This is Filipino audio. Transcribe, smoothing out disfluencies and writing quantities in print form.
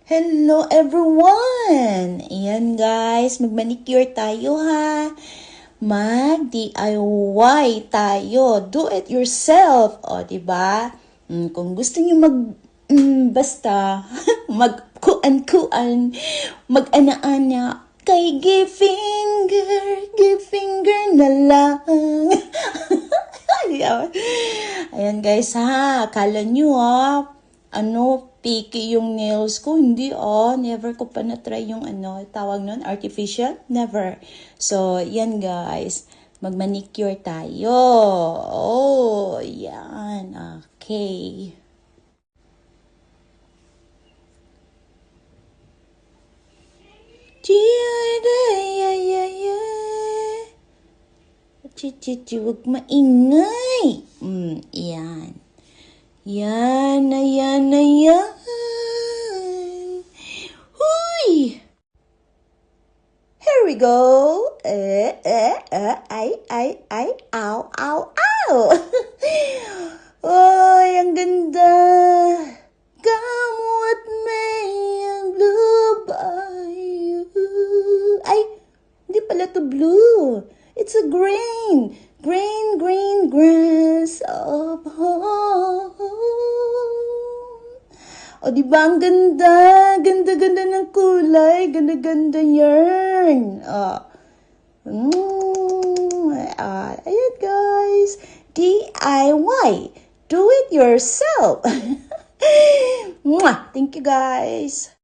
Hello everyone! Ayan guys, mag-manicure tayo ha. Mag-DIY tayo. Do it yourself. O, diba? Kung gusto niyo basta, mag-kuan-kuan, mag-ana-ana, kay give finger na lang. Ayan guys ha, akala nyo picky yung nails ko. Hindi never ko pa na-try yung tawag nun, artificial. Never. So, yan guys, mag-manicure tayo. Oh, yan. Okay. Huwag maingay. Yan. Yan. Huy! Here we go. Ow. Oy, ang ganda. Come with me and blue bayou. Ay, hindi pala to blue. It's a green grass of home. O, diba ang ganda? Ganda ng kulay. Ganda yarn. Ayan guys. DIY. Do it yourself. Thank you guys.